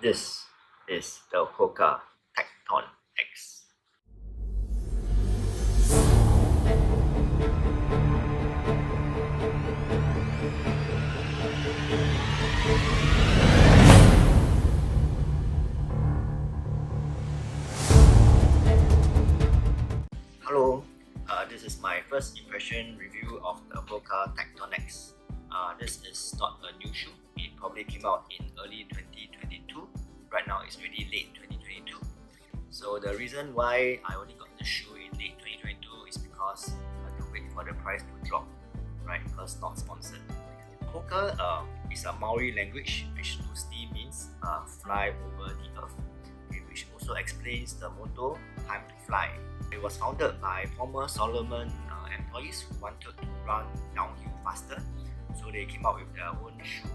This is the Hoka Tecton X. Hello, this is my first impression review of the Hoka Tecton X. This is not a new shoe. It probably came out in early 2022. Right now it's really late 2022. So the reason why I only got the shoe in late 2022 is because I had to wait for the price to drop, right? Because not sponsored. Hoka is a Maori language which loosely means fly over the earth, okay, which also explains the motto time to fly. It was founded by former Solomon employees who wanted to run downhill faster, so they came up with their own shoe,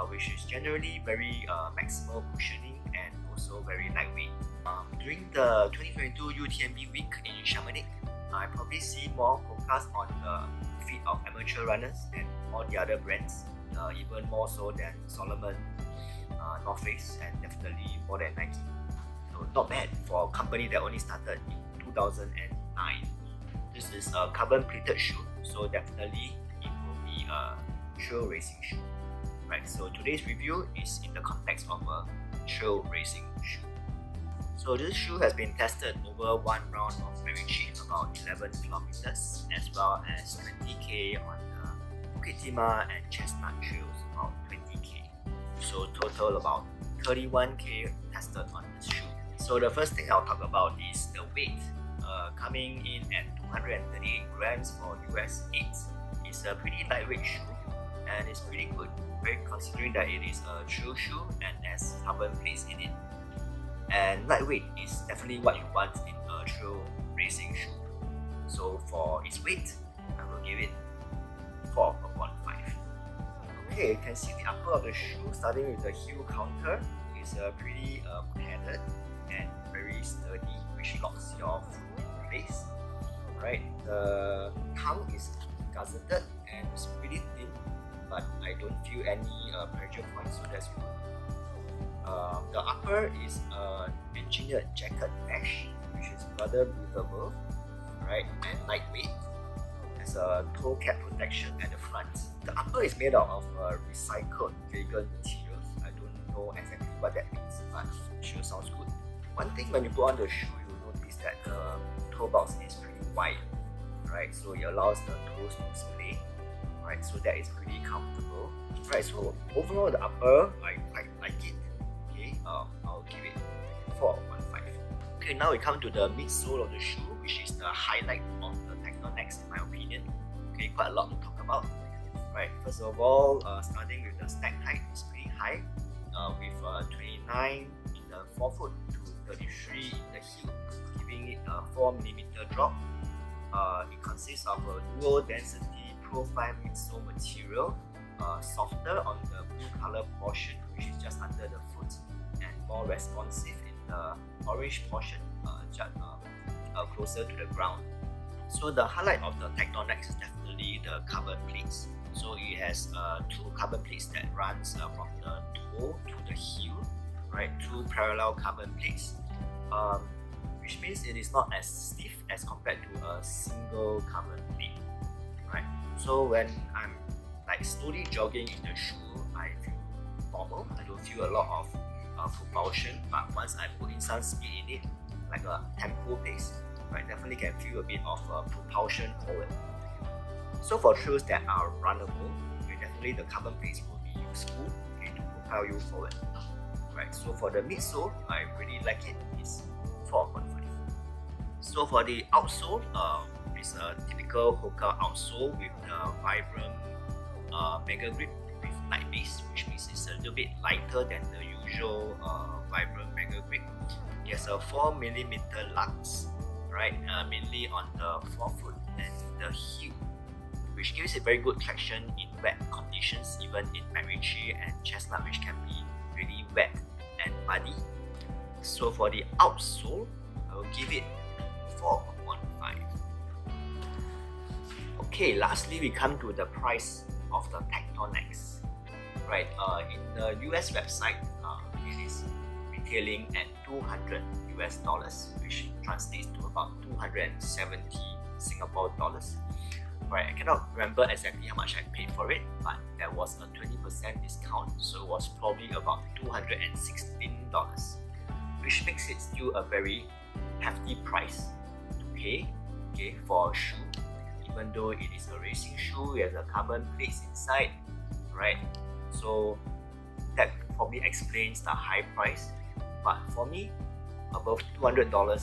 which is generally very maximal cushioning and also very lightweight. During the 2022 UTMB week in Chamonix, I probably see more Hokas on the feet of amateur runners than all the other brands, even more so than Solomon, North Face, and definitely more than Nike. So not bad for a company that only started in 2009. This is a carbon plated shoe, so definitely it will be a trail racing shoe. Right, so today's review is in the context of a trail racing shoe. So this shoe has been tested over one round of Macritchie, about 11 kilometers, as well as 20k on the Bukit, Timah and Chestnut trails, about 20k. So total about 31k tested on this shoe. So the first thing I'll talk about is the weight. Coming in at 238 grams for US 8. It's a pretty lightweight shoe and it's pretty good, right? Considering that it is a trail shoe and has carbon plates in it. And lightweight is definitely what you want in a trail racing shoe. So for its weight, I will give it 4.5. Okay, you can see the upper of the shoe starting with the heel counter is pretty padded and very sturdy, which locks your foot in place. Right, the tongue is gazetted and it's pretty thin, but I don't feel any pressure points, so that's good. The upper is an engineered jacket mesh, which is rather breathable, right, and lightweight. There's a toe cap protection at the front. The upper is made out of recycled vegan materials. I don't know exactly what that means, but it sure sounds good. One thing when you put on the shoe, you'll notice that the toe box is pretty wide, right? So it allows the toes to splay, right? So that is pretty comfortable, right? So overall, the upper, I quite like it. Okay, I'll give it 4.5. Okay, now we come to the midsole of the shoe, which is the highlight of the Tecton X in my opinion. Okay, quite a lot to talk about. Right, first of all, starting with the stack height is pretty high, with 29 in the forefoot to 33 in the heel, giving it a 4mm drop. It consists of a dual density profile midsole material, softer on the blue color portion, which is just under the foot, and more responsive in the orange portion, just closer to the ground. So the highlight of the Tecton X is definitely the carbon plates. So it has two carbon plates that runs from the toe to the heel, right? Two parallel carbon plates, which means it is not as stiff as compared to a single carbon plate, right? So when I'm like slowly jogging in the shoe, I feel normal. I don't feel a lot of propulsion, but once I put in some speed in it, like a tempo pace, right, definitely can feel a bit of propulsion forward. So for trails that are runnable, definitely the carbon plates will be useful, okay, to propel you forward. Right, so for the midsole, I really like it. It's 4.5. So for the outsole, it's a typical Hoka outsole with the vibrant mega grip with light base, which means it's a little bit lighter than the usual vibrant mega grip. There's a 4mm lux, right, mainly on the forefoot and the heel, which gives it very good traction in wet conditions, even in Macritchie and Chestnut, which can be really wet and muddy. So for the outsole, I will give it 4.5. Okay, lastly we come to the price of the Tecton X. Right, in the US website, it is retailing at 200 US dollars, which translates to about 270 Singapore dollars. Right, I cannot remember exactly how much I paid for it, but there was a 20% discount, so it was probably about $216, which makes it still a very hefty price to pay, okay, for a shoe. Even though it is a racing shoe, it has a carbon plates inside, right? So that probably explains the high price. But for me, above $200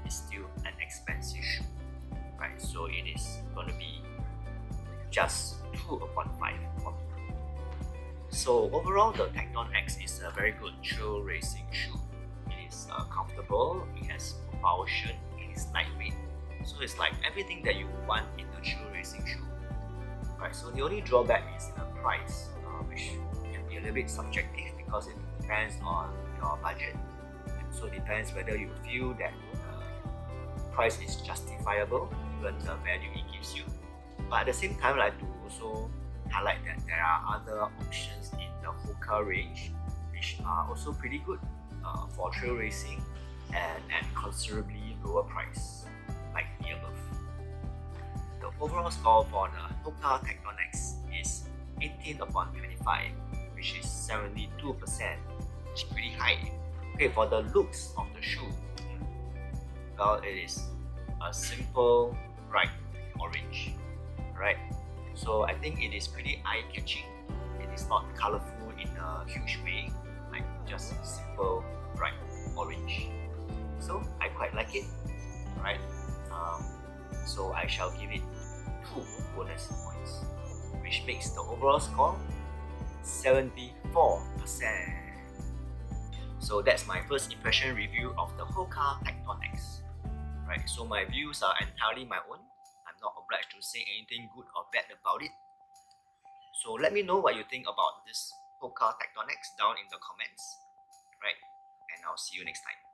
is still an expensive shoe, right? So it is going to be just 2 upon 5 for me. So overall, the Tecton X is a very good trail racing shoe. It is comfortable, it has propulsion, it is lightweight. So it's like everything that you want in a trail racing shoe. Right, so the only drawback is the price, which can be a little bit subjective because it depends on your budget. So it depends whether you feel that the price is justifiable given the value it gives you. But at the same time, I like to also highlight that there are other options in the Hoka range which are also pretty good for trail racing and at considerably lower price, like the above. The overall score for the Hoka Tecton X is 18 upon 25, which is 72%, which is pretty high. Okay, for the looks of the shoe, well, it is a simple bright orange, right? So I think it is pretty eye-catching. It is not colorful in a huge way, like just simple bright orange. So I quite like it, right? So I shall give it 2 bonus points, which makes the overall score 74%. So that's my first impression review of the Hoka Tecton X. Right, so my views are entirely my own. I'm not obliged to say anything good or bad about it. So let me know what you think about this Hoka Tecton X down in the comments. Right, and I'll see you next time.